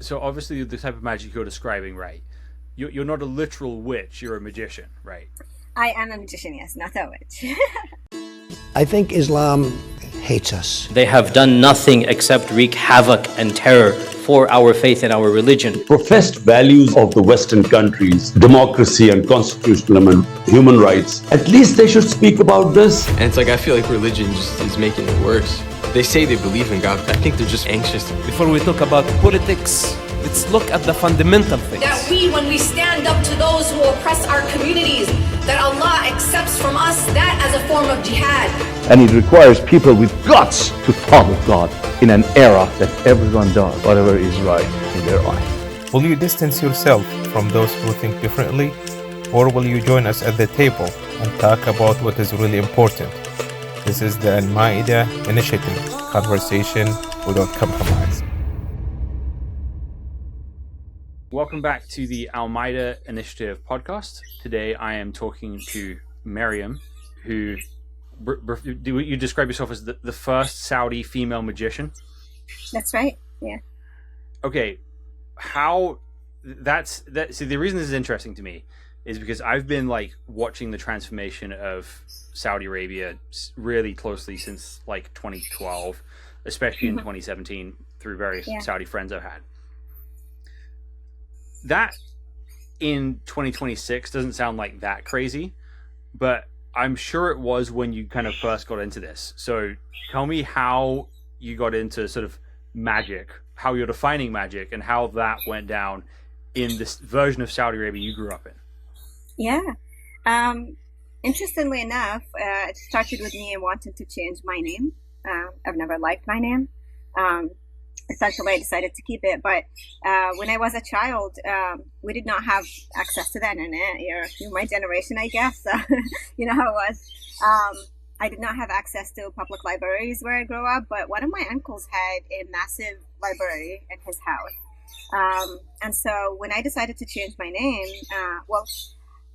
So obviously the type of magic you're describing, right? You're not a literal witch, you're a magician, right? I am a magician, yes, not a witch. I think Islam hates us. They have done nothing except wreak havoc and terror for our faith and our religion. Professed values of the Western countries, democracy and constitutional and human rights, at least they should speak about this. And it's like, I feel like religion just is making it worse. They say they believe in God, but I think they're just anxious. Before we talk about politics, let's look at the fundamental things. That when we stand up to those who oppress our communities, that Allah accepts from us that as a form of jihad. And it requires people with guts to follow God in an era that everyone does whatever is right in their eyes. Will you distance yourself from those who think differently? Or will you join us at the table and talk about what is really important? This is the Al-Ma'idah Initiative, conversation without compromise. Welcome back to the Al-Ma'idah Initiative podcast. Today I am talking to Meriam, who do you describe yourself as the first Saudi female magician? That's right, yeah. Okay, how that's that? See, the reason this is interesting to me is because I've been like watching the transformation of Saudi Arabia really closely since like 2012, especially in 2017 through various Saudi friends I've had. That in 2026 doesn't sound like that crazy, but I'm sure it was when you kind of first got into this. So tell me how you got into sort of magic, how you're defining magic, and how that went down in this version of Saudi Arabia you grew up in. Yeah. Interestingly enough, it started with me wanting to change my name. I've never liked my name. Essentially, I decided to keep it. But when I was a child, we did not have access to the internet. You're my generation, I guess. You know how it was. I did not have access to public libraries where I grew up, but one of my uncles had a massive library in his house. And so when I decided to change my name,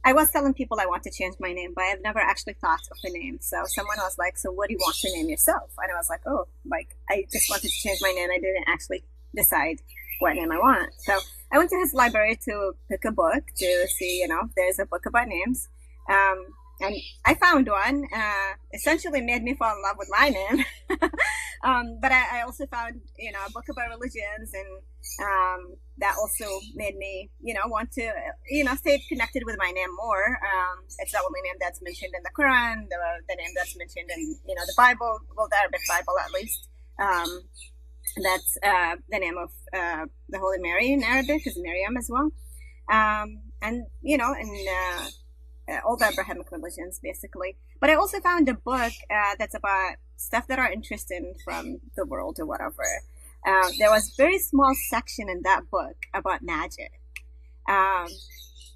I was telling people I want to change my name, but I've never actually thought of a name. So someone was like, so what do you want to name yourself? And I was like, I just wanted to change my name. I didn't actually decide what name I want. So I went to his library to pick a book to see, there's a book about names. And I found one, essentially made me fall in love with my name. But I also found, a book about religions, and that also made me, want to, stay connected with my name more. It's the only name that's mentioned in the Qur'an, the name that's mentioned in, the Bible, well, the Arabic Bible at least. That's the name of the Holy Mary in Arabic is Meriam as well. And, all the Abrahamic religions, basically. But I also found a book that's about stuff that are interesting from the world or whatever. There was a very small section in that book about magic.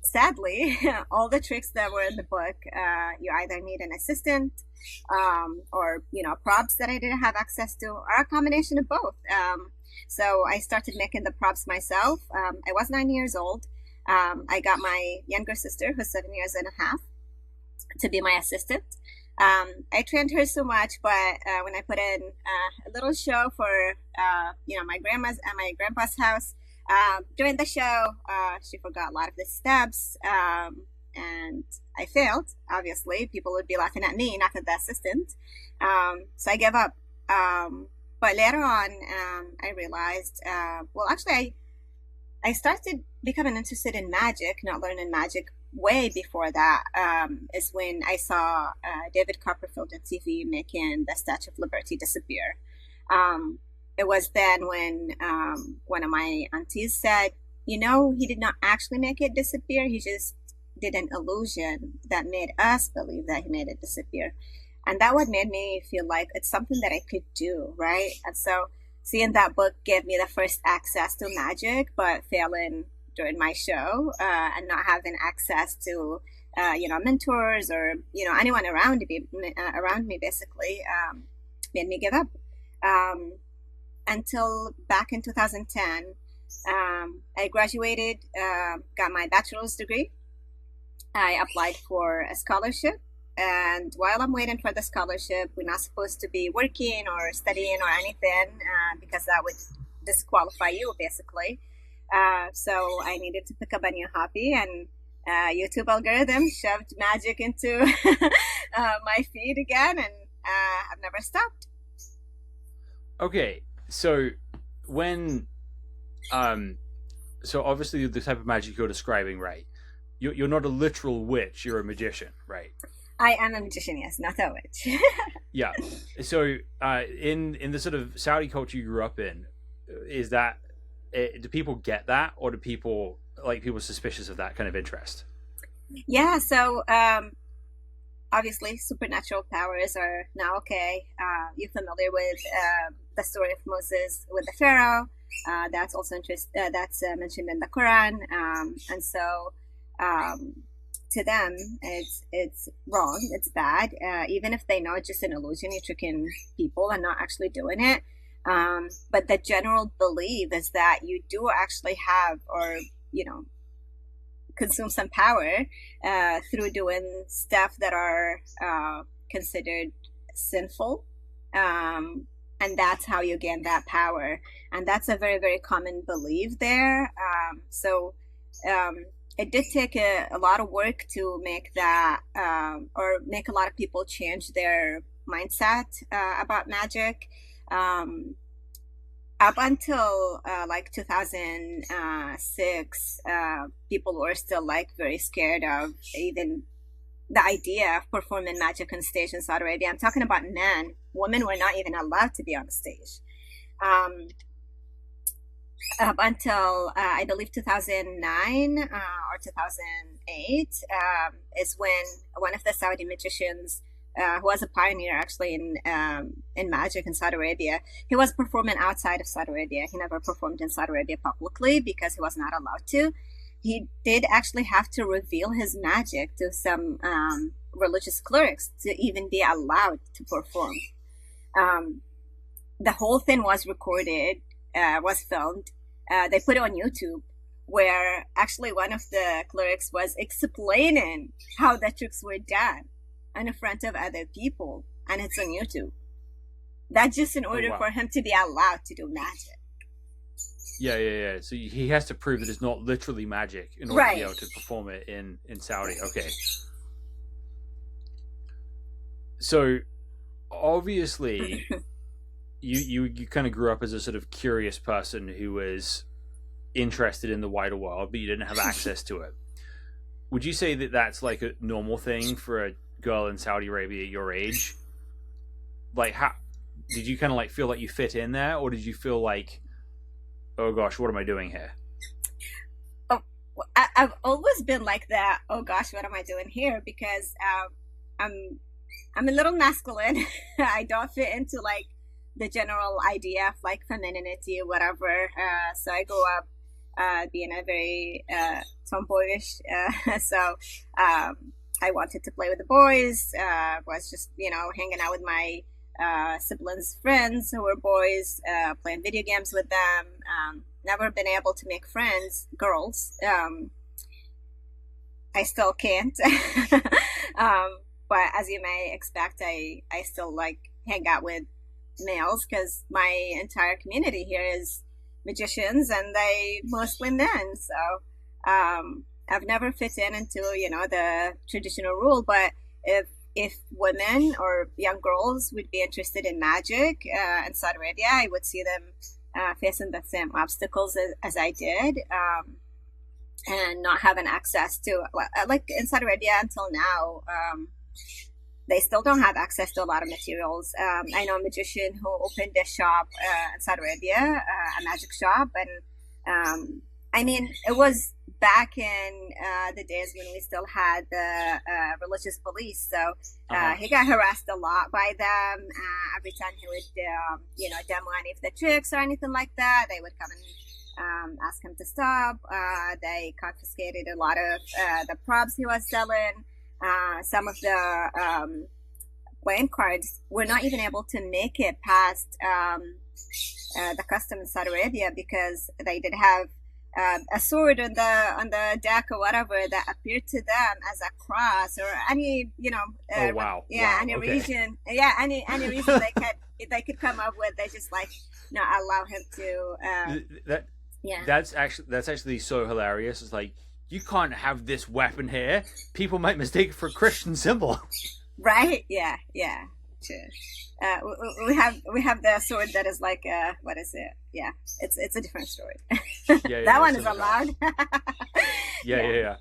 Sadly, all the tricks that were in the book, you either need an assistant or, props that I didn't have access to, or a combination of both. So I started making the props myself. I was 9 years old. I got my younger sister, who's 7 years and a half, to be my assistant. I trained her so much, but when I put in a little show for, my grandma's at my grandpa's house, during the show, she forgot a lot of the steps, and I failed. Obviously, people would be laughing at me, not at the assistant. So I gave up. But later on, I realized, I started becoming interested in magic, not learning magic way before that, is when I saw David Copperfield on TV making the Statue of Liberty disappear. It was then when one of my aunties said, he did not actually make it disappear. He just did an illusion that made us believe that he made it disappear. And that what made me feel like it's something that I could do, right? And so seeing that book gave me the first access to magic, but failing during my show and not having access to, mentors or, anyone around me basically made me give up. Until back in 2010, I graduated, got my bachelor's degree. I applied for a scholarship. And while I'm waiting for the scholarship, we're not supposed to be working or studying or anything because that would disqualify you, basically. So I needed to pick up a new hobby, and YouTube algorithm shoved magic into my feed again, and I've never stopped. Okay, so when so obviously the type of magic you're describing, right? You're not a literal witch, you're a magician, right? I am a magician, yes, not a witch. Yeah. So in the sort of Saudi culture you grew up in, is that do people get that, or do people suspicious of that kind of interest? Yeah, so obviously supernatural powers are now okay. You're familiar with the story of Moses with the Pharaoh. That's also that's mentioned in the Qur'an, and so to them it's wrong, it's bad. Even if they know it's just an illusion, you're tricking people and not actually doing it. But the general belief is that you do actually have, or consume some power through doing stuff that are considered sinful, and that's how you gain that power. And that's a very, very common belief there. So it did take a lot of work to make that, or make a lot of people change their mindset about magic. Up until like 2006, people were still very scared of even the idea of performing magic on stage in Saudi Arabia. I'm talking about men. Women were not even allowed to be on stage. Up until I believe 2009 or 2008 is when one of the Saudi magicians, who was a pioneer actually in magic in Saudi Arabia, he was performing outside of Saudi Arabia. He never performed in Saudi Arabia publicly because he was not allowed to. He did actually have to reveal his magic to some religious clerics to even be allowed to perform. The whole thing was recorded, was filmed. They put it on YouTube, where actually one of the clerics was explaining how the tricks were done in front of other people, and it's on YouTube. That's just in order for him to be allowed to do magic. Yeah. So he has to prove that it's not literally magic in order to be able to perform it in Saudi. Okay. So obviously you kind of grew up as a sort of curious person who was interested in the wider world, but you didn't have access to it. Would you say that that's like a normal thing for a girl in Saudi Arabia at your age? Like, how did you kind of feel like you fit in there, or did you feel like, oh gosh, what am I doing here? Oh, I've always been like that. Oh gosh, what am I doing here? Because I'm a little masculine. I don't fit into the general idea of femininity or whatever. So I grew up being a very tomboyish. So I wanted to play with the boys. Was just hanging out with my siblings' friends who were boys, playing video games with them. Never been able to make friends, girls. I still can't. But as you may expect, I still hang out with males because my entire community here is magicians, and they mostly men. So I've never fit into the traditional rule. But if women or young girls would be interested in magic in Saudi Arabia, I would see them facing the same obstacles as I did, and not having access to in Saudi Arabia until now. They still don't have access to a lot of materials. I know a magician who opened a shop in Saudi Arabia, a magic shop, and I mean, it was back in the days when we still had the religious police. So he got harassed a lot by them. Every time he would, demo any of the tricks or anything like that, they would come and ask him to stop. They confiscated a lot of the props he was selling. Some of the playing cards were not even able to make it past the custom in Saudi Arabia because they did have a sword on the deck or whatever that appeared to them as a cross or any any reason any reason they could come up with. They just not allow him to Yeah. That's actually so hilarious. It's like, you can't have this weapon here. People might mistake it for a Christian symbol. Right? Yeah. True. We have the sword that is like what is it? Yeah, it's a different sword. Yeah, that one is allowed. Yeah.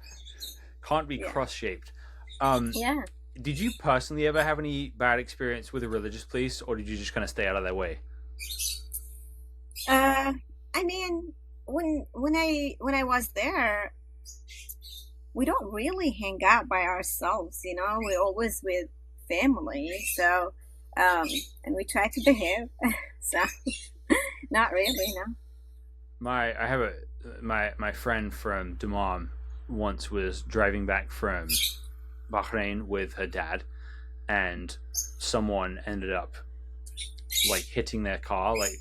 Can't be cross-shaped. Yeah. Did you personally ever have any bad experience with the religious police, or did you just kind of stay out of their way? I mean, when I was there, we don't really hang out by ourselves, you know. We're always with family, so and we try to behave. So not really, no. My friend from Dammam once was driving back from Bahrain with her dad, and someone ended up like hitting their car, like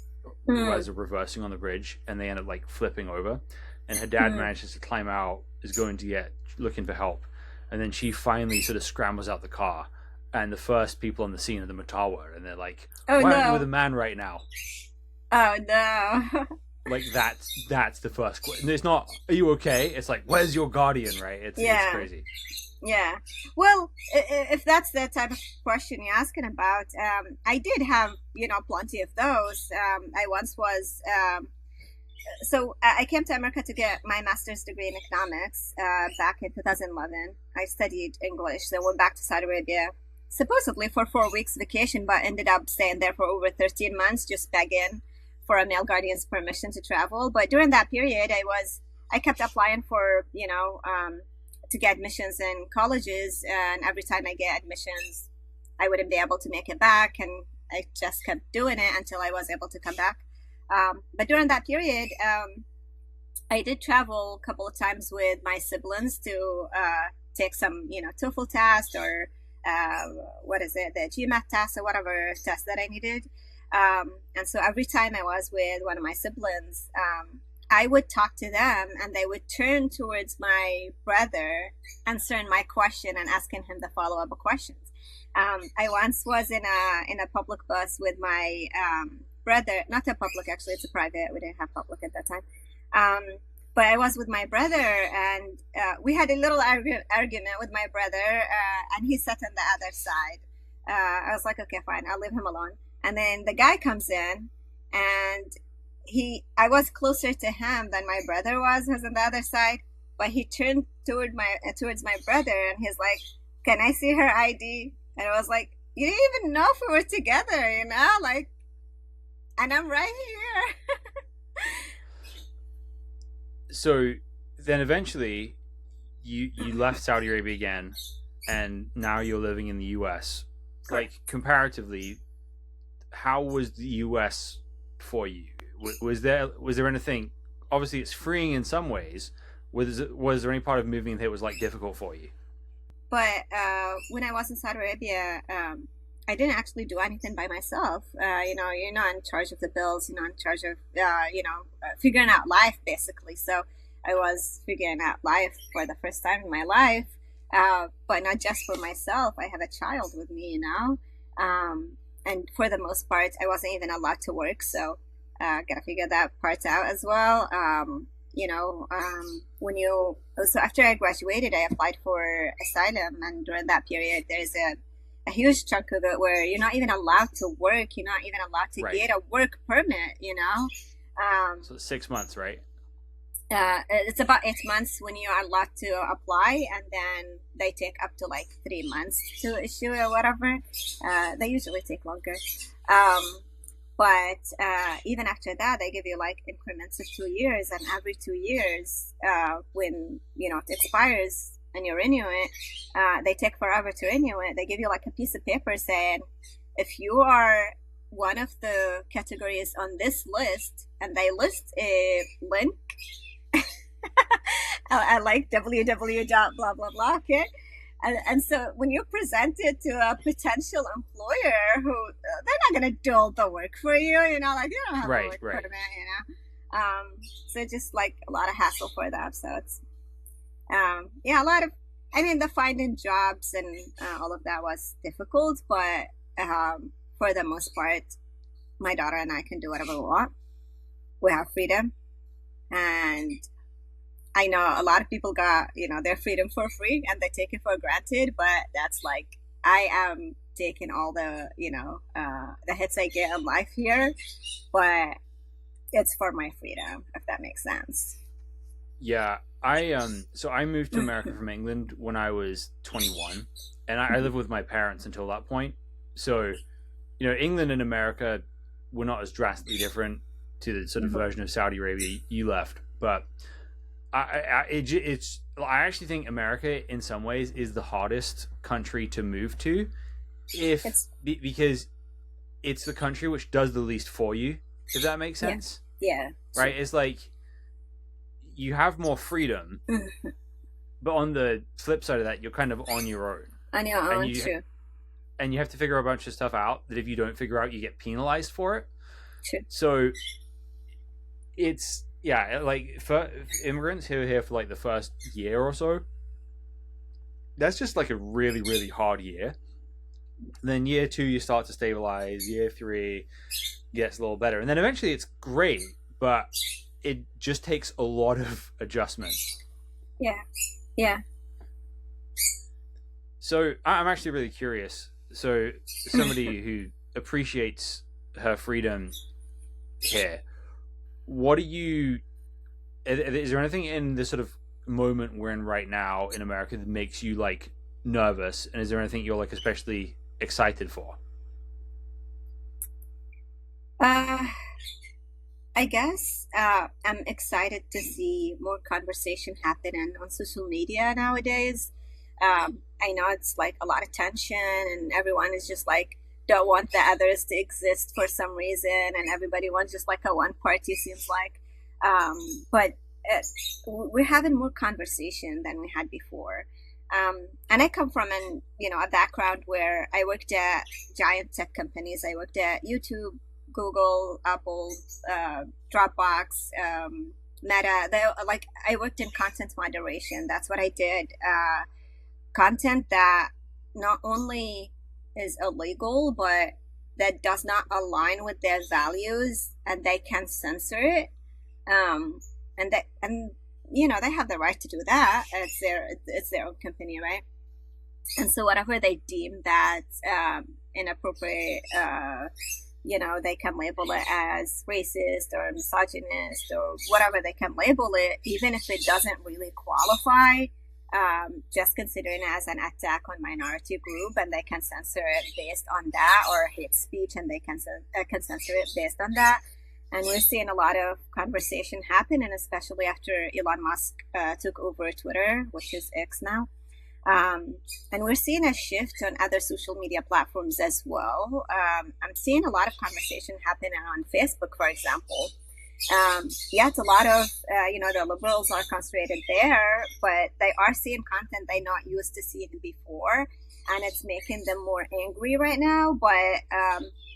as they're reversing on the bridge, and they ended up like flipping over, and her dad manages to climb out, is going to looking for help, and then she finally sort of scrambles out the car, and the first people on the scene are the Matawa, and they're like, "Oh, why no. aren't you with a man right now?" Oh no. Like that's the first question. It's not, "Are you okay?" It's like, "Where's your guardian?" Right? It's crazy. Yeah. Well, if that's the type of question you're asking about, I did have, you know, plenty of those. I once was, so I came to America to get my master's degree in economics back in 2011. I studied English, so went back to Saudi Arabia, supposedly for 4 weeks vacation, but ended up staying there for over 13 months, just begging for a male guardian's permission to travel. But during that period, I kept applying for, you know, to get admissions in colleges, and every time I get admissions, I wouldn't be able to make it back, and I just kept doing it until I was able to come back. But during that period, I did travel a couple of times with my siblings to take some, you know, TOEFL test or the GMAT test or whatever test that I needed. And so every time I was with one of my siblings, I would talk to them, and they would turn towards my brother, answering my question and asking him the follow-up questions. I once was in a public bus with my brother, not a public, actually, it's a private. We didn't have public at that time. But I was with my brother, and we had a little argument with my brother, and he sat on the other side. I was like, okay, fine, I'll leave him alone. And then the guy comes in, and I was closer to him than my brother was, who's on the other side, but he turned towards my brother, and he's like, "Can I see her ID?" And I was like, "You didn't even know if we were together, you know, like, and I'm right here." So then eventually you left Saudi Arabia again, and now you're living in the US. Like, comparatively, how was the US for you? Was there anything? Obviously, it's freeing in some ways. Was there any part of moving that was like difficult for you? But when I was in Saudi Arabia, I didn't actually do anything by myself. You know, you're not in charge of the bills. You're not in charge of figuring out life, basically. So I was figuring out life for the first time in my life, but not just for myself. I have a child with me, you know, and for the most part, I wasn't even allowed to work. So gotta figure that part out as well. So after I graduated, I applied for asylum, and during that period, there's a huge chunk of it where you're not even allowed to work. You're not even allowed to get a work permit, you know. So 6 months, right? It's about 8 months when you are allowed to apply, and then they take up to like 3 months to issue or whatever. They usually take longer. But even after that, they give you like increments of 2 years, and every 2 years, when it expires and you renew it, they take forever to renew it. They give you like a piece of paper saying, if you are one of the categories on this list, and they list a link, I like www. blah blah blah. Okay. And so when you present it to a potential employer, who they're not going to do all the work for you, you know, like, you don't have a work permit, you know. So it's just like a lot of hassle for them. So it's, the finding jobs and all of that was difficult, but for the most part, my daughter and I can do whatever we want. We have freedom. And I know a lot of people got, their freedom for free and they take it for granted, but that's like, I am taking all the, the hits I get in life here, but it's for my freedom, if that makes sense. Yeah, I moved to America from England when I was 21, and I lived with my parents until that point. So, England and America were not as drastically different to the sort of version of Saudi Arabia you left, but I actually think America in some ways is the hardest country to move to, because it's the country which does the least for you, if that makes sense. Yeah. Right? It's like you have more freedom, but on the flip side of that, you're kind of on your own. On your own, true. And you have to figure a bunch of stuff out that if you don't figure out, you get penalized for it. True. So it's, like for immigrants who are here for like the first year or so, that's just like a really, really hard year. And then year 2, you start to stabilize. Year 3 gets a little better. And then eventually it's great, but it just takes a lot of adjustment. Yeah. Yeah. So I'm actually really curious. So somebody who appreciates her freedom here, is there anything in this sort of moment we're in right now in America that makes you like nervous? And is there anything you're like especially excited for? I guess I'm excited to see more conversation happening on social media nowadays. I know it's like a lot of tension and everyone is just like don't want the others to exist for some reason, and everybody wants just like a one party, seems like. But we're having more conversation than we had before. And I come from a background where I worked at giant tech companies. I worked at YouTube, Google, Apple, Dropbox, Meta. I worked in content moderation. That's what I did. Content that not only is illegal, but that does not align with their values, and they can censor it. And they have the right to do that. It's their own company, right? And so whatever they deem that inappropriate, they can label it as racist or misogynist or whatever they can label it, even if it doesn't really qualify. Just considering it as an attack on minority group, and they can censor it based on that, or hate speech, and they can censor it based on that. And we're seeing a lot of conversation happen, and especially after Elon Musk took over Twitter, which is X now. And we're seeing a shift on other social media platforms as well. I'm seeing a lot of conversation happening on Facebook, for example. It's a lot of, the liberals are concentrated there, but they are seeing content they're not used to seeing before, and it's making them more angry right now. But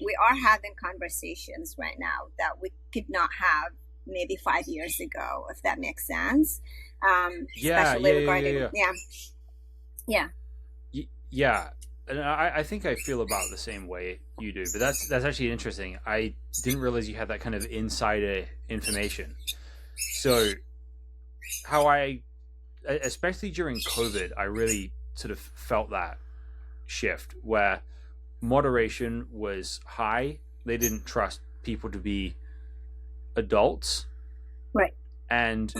we are having conversations right now that we could not have maybe 5 years ago, if that makes sense. Yeah. And I think I feel about the same way you do, but that's actually interesting. I didn't realize you had that kind of insider information. So especially during COVID, I really sort of felt that shift where moderation was high. They didn't trust people to be adults. Right. And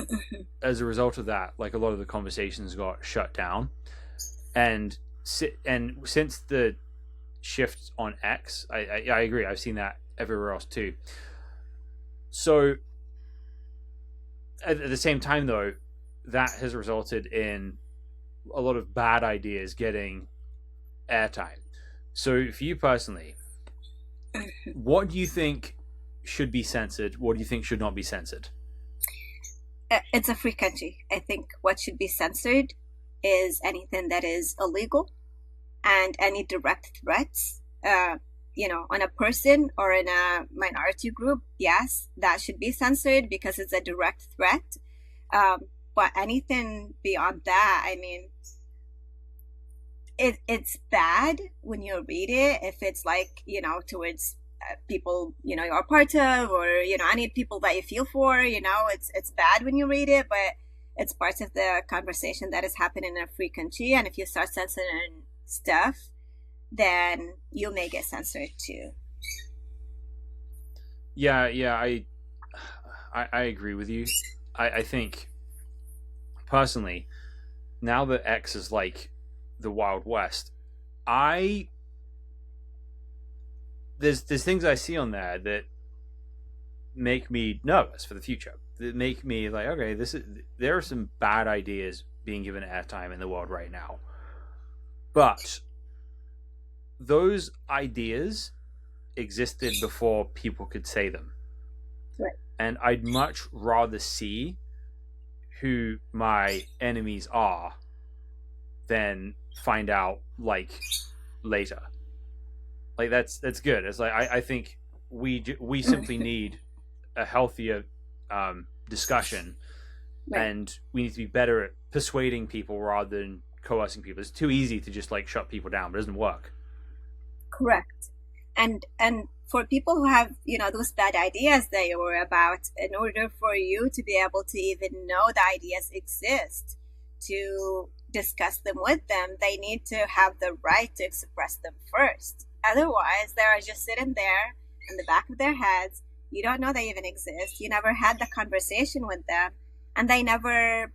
as a result of that, like a lot of the conversations got shut down. And since the shift on X, I agree. I've seen that everywhere else too. So at the same time, though, that has resulted in a lot of bad ideas getting airtime. So for you personally, what do you think should be censored? What do you think should not be censored? It's a free country. I think what should be censored is anything that is illegal, and any direct threats, on a person or in a minority group. Yes, that should be censored because it's a direct threat. But anything beyond that, I mean, it's bad when you read it if it's like, towards people you're part of, or any people that you feel for. It's bad when you read it, but it's part of the conversation that is happening in a free country. And if you start censoring stuff, then you may get censored too. Yeah, I agree with you. I think personally, now that X is like the Wild West, there's things I see on there that make me nervous for the future. That make me like, okay, there are some bad ideas being given airtime in the world right now. But those ideas existed before people could say them. Right. And I'd much rather see who my enemies are than find out like later. Like that's good. It's like I think we simply need a healthier discussion, Right. and we need to be better at persuading people rather than coercing people. It's too easy to just like shut people down, but it doesn't work. Correct. And for people who have those bad ideas that you were about, in order for you to be able to even know the ideas exist, to discuss them with them, they need to have the right to express them first. Otherwise, they are just sitting there in the back of their heads. You don't know they even exist. You never had the conversation with them, and they never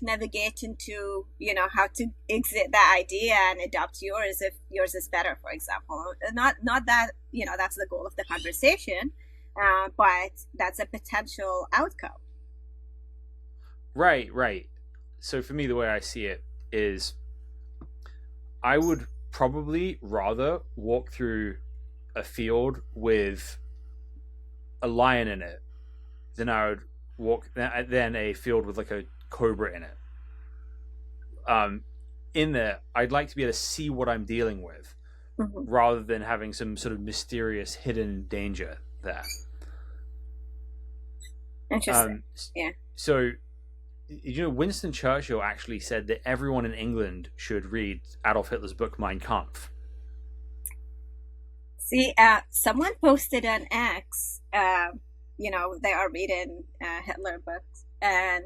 navigate into how to exit that idea and adopt yours if yours is better, for example. Not that that's the goal of the conversation, but that's a potential outcome. Right. So for me, the way I see it is, I would probably rather walk through a field with a lion in it than I would walk than a field with like a cobra in it. In there, I'd like to be able to see what I'm dealing with, rather than having some sort of mysterious hidden danger there. Interesting. Yeah. So, Winston Churchill actually said that everyone in England should read Adolf Hitler's book Mein Kampf. See, someone posted on X, they are reading Hitler books, and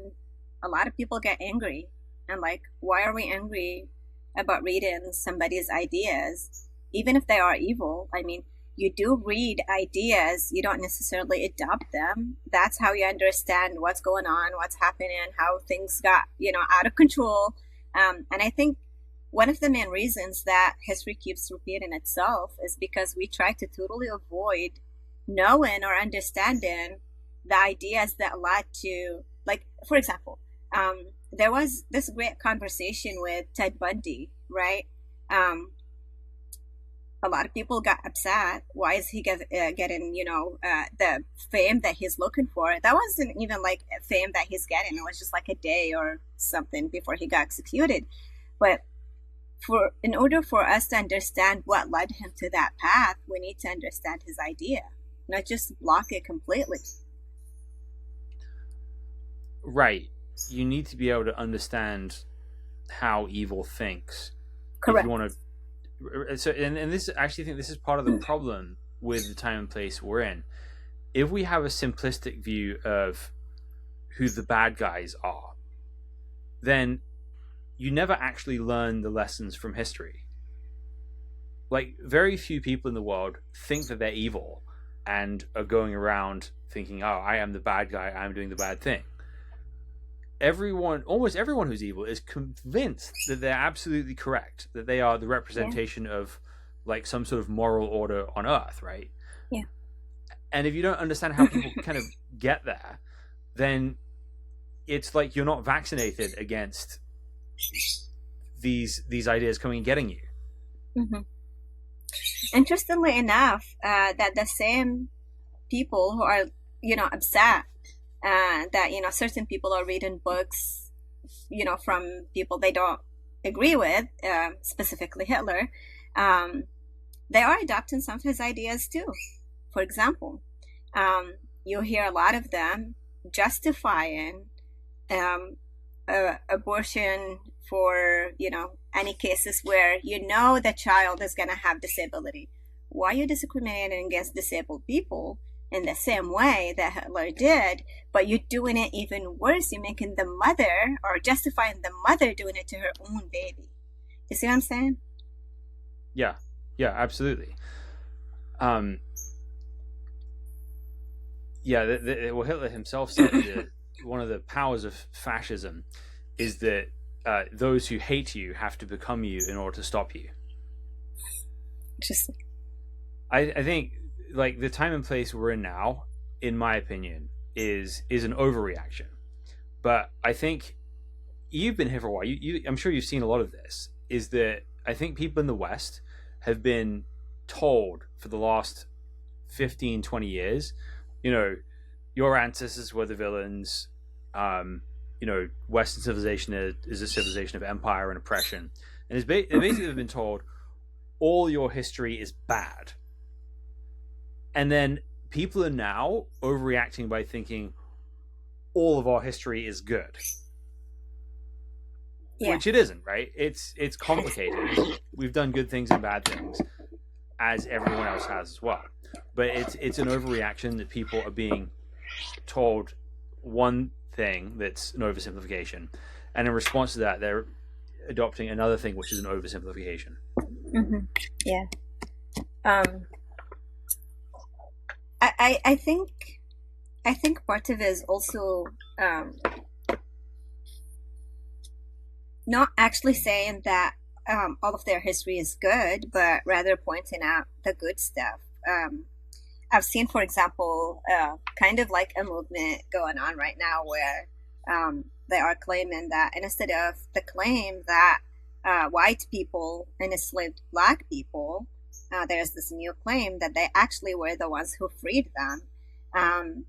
a lot of people get angry. And why are we angry about reading somebody's ideas, even if they are evil? I mean, you do read ideas, you don't necessarily adopt them. That's how you understand what's going on, what's happening, how things got, out of control. And I think one of the main reasons that history keeps repeating itself is because we try to totally avoid knowing or understanding the ideas that led to, for example, there was this great conversation with Ted Bundy, right? A lot of people got upset. Why is he getting, the fame that he's looking for? That wasn't even fame that he's getting. It was just a day or something before he got executed. But in order for us to understand what led him to that path, we need to understand his idea, not just block it completely. Right. You need to be able to understand how evil thinks. Correct. If you want to. So, and this, I actually think this is part of the problem with the time and place we're in. If we have a simplistic view of who the bad guys are, then you never actually learn the lessons from history. Very few people in the world think that they're evil and are going around thinking, oh, I am the bad guy, I'm doing the bad thing. Almost everyone who's evil is convinced that they're absolutely correct, that they are the representation of some sort of moral order on Earth, right? Yeah. And if you don't understand how people kind of get there, then it's like you're not vaccinated against these ideas coming and getting you. Mm-hmm. Interestingly enough, that the same people who are, upset that, certain people are reading books, from people they don't agree with, specifically Hitler, they are adopting some of his ideas too. For example, you hear a lot of them justifying abortion for, any cases where the child is going to have disability, why are you discriminating against disabled people in the same way that Hitler did, but you're doing it even worse? You're making the mother, or justifying the mother doing it to her own baby. You see what I'm saying? Yeah, absolutely. Well, Hitler himself said that one of the powers of fascism is that those who hate you have to become you in order to stop you. Interesting. I think, like, the time and place we're in now, in my opinion, is an overreaction. But I think you've been here for a while. I'm sure you've seen a lot of this. Is that I think people in the West have been told for the last 15, 20 years, your ancestors were the villains. Western civilization is a civilization of empire and oppression. And it's basically been told all your history is bad. And then people are now overreacting by thinking all of our history is good. Yeah. Which it isn't, right? It's complicated. We've done good things and bad things, as everyone else has as well. But it's an overreaction that people are being told one thing that's an oversimplification, and in response to that, they're adopting another thing which is an oversimplification. Mm-hmm. Yeah. I think part of it is also not actually saying that all of their history is good, but rather pointing out the good stuff. I've seen, for example, kind of like a movement going on right now where they are claiming that instead of the claim that white people enslaved black people, there's this new claim that they actually were the ones who freed them. And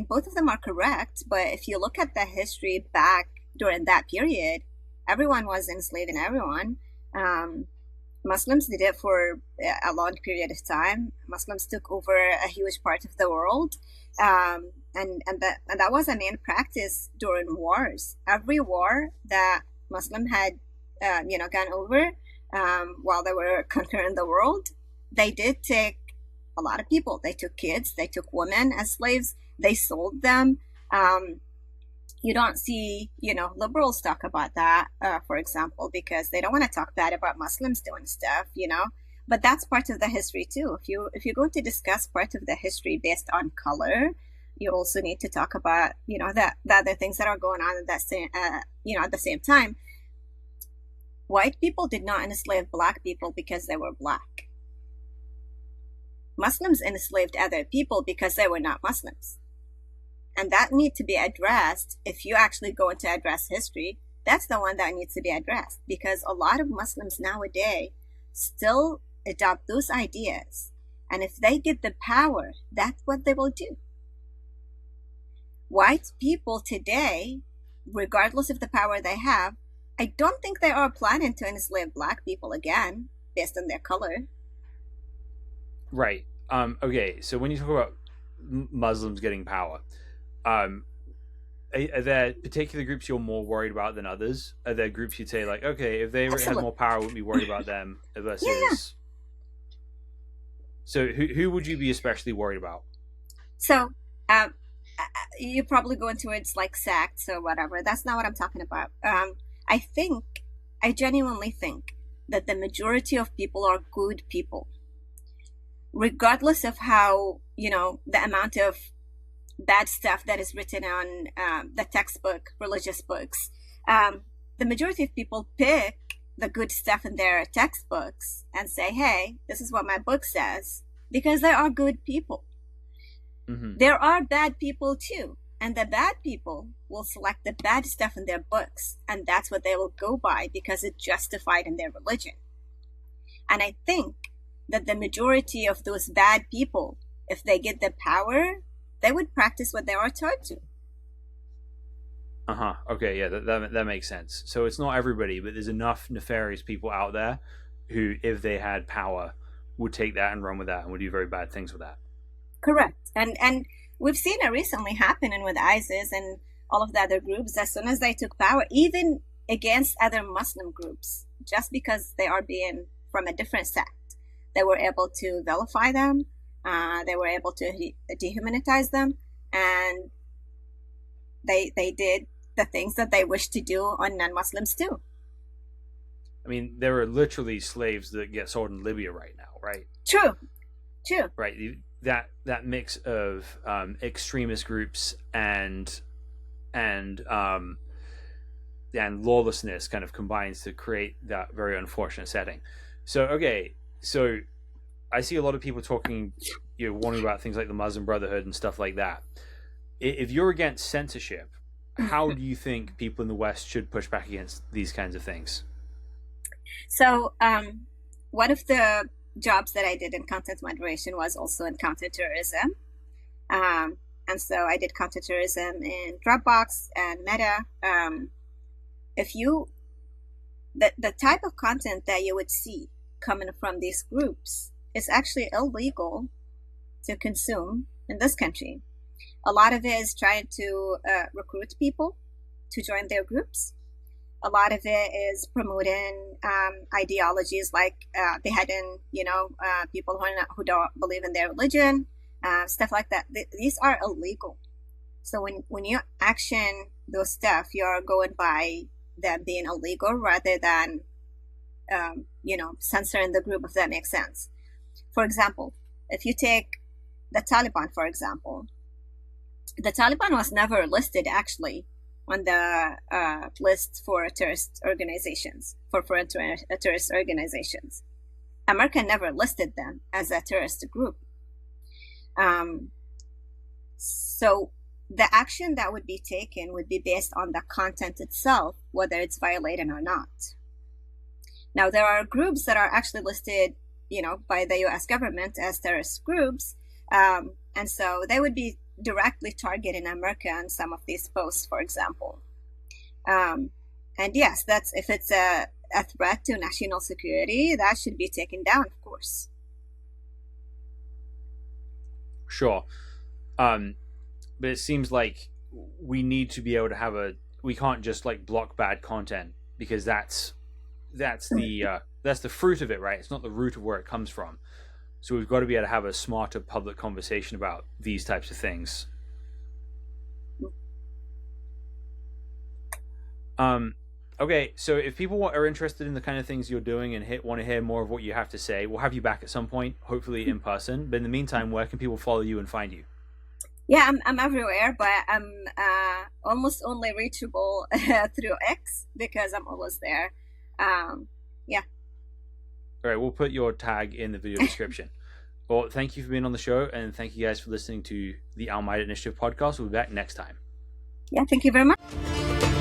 both of them are correct, but if you look at the history back during that period, everyone was enslaving everyone. Muslims did it for a long period of time. Muslims took over a huge part of the world, and that was a main practice during wars. Every war that Muslim had, gone over while they were conquering the world, they did take a lot of people. They took kids, they took women as slaves, they sold them. You don't see, liberals talk about that, for example, because they don't want to talk bad about Muslims doing stuff, But that's part of the history too. If you're going to discuss part of the history based on color, you also need to talk about, the other things that are going on at the same time. White people did not enslave black people because they were black. Muslims enslaved other people because they were not Muslims. And that needs to be addressed. If you actually go into address history, that's the one that needs to be addressed, because a lot of Muslims nowadays still adopt those ideas. And if they get the power, that's what they will do. White people today, regardless of the power they have, I don't think they are planning to enslave black people again based on their color. Right. Okay, so when you talk about Muslims getting power, are there particular groups you're more worried about than others? Are there groups you'd say, like, okay, if they had more power, I wouldn't be worried about them versus... Yeah. So who would you be especially worried about? So, you're probably going towards, like, sects or whatever. That's not what I'm talking about. I genuinely think that the majority of people are good people. Regardless of how, the amount of bad stuff that is written on the textbook, religious books, the majority of people pick the good stuff in their textbooks and say, hey, this is what my book says, because they are good people. Mm-hmm. There are bad people too, and the bad people will select the bad stuff in their books, and that's what they will go by because it's justified in their religion. And I think that the majority of those bad people, if they get the power, they would practice what they are taught to. Okay, yeah, that makes sense. So it's not everybody, but there's enough nefarious people out there who, if they had power, would take that and run with that and would do very bad things with that. Correct. And we've seen it recently happening with ISIS and all of the other groups. As soon as they took power, even against other Muslim groups, just because they are being from a different sect, they were able to vilify them. They were able to dehumanize them, and they did the things that they wish to do on non-Muslims too. I mean, there are literally slaves that get sold in Libya right now, right? True. Right. That mix of extremist groups and lawlessness kind of combines to create that very unfortunate setting. So, okay, so I see a lot of people talking, warning about things like the Muslim Brotherhood and stuff like that. If you're against censorship, how do you think people in the West should push back against these kinds of things? So, one of the jobs that I did in content moderation was also in counterterrorism. And so I did counterterrorism in Dropbox and Meta. The type of content that you would see coming from these groups is actually illegal to consume in this country. A lot of it is trying to recruit people to join their groups. A lot of it is promoting ideologies like beheading, people who don't believe in their religion, stuff like that. These are illegal. So when you action those stuff, you're going by them being illegal rather than, censoring the group, if that makes sense. For example, if you take the Taliban, for example, the Taliban was never listed actually on the list for terrorist organizations, for foreign terrorist organizations. America never listed them as a terrorist group. So the action that would be taken would be based on the content itself, whether it's violated or not. Now, there are groups that are actually listed, by the U.S. government as terrorist groups, and so they would be directly targeting America on some of these posts, for example. And yes, that's if it's a threat to national security, that should be taken down, of course. Sure. But it seems like we need to be able to we can't just like block bad content, because that's the fruit of it, right? It's not the root of where it comes from. So we've got to be able to have a smarter public conversation about these types of things. Okay, so if people are interested in the kind of things you're doing and want to hear more of what you have to say, we'll have you back at some point, hopefully in person. But in the meantime, where can people follow you and find you? Yeah, I'm everywhere, but I'm almost only reachable through X because I'm always there. Yeah. All right, we'll put your tag in the video description. Well, thank you for being on the show, and thank you guys for listening to the Al Maida Initiative podcast. We'll be back next time. Yeah, thank you very much.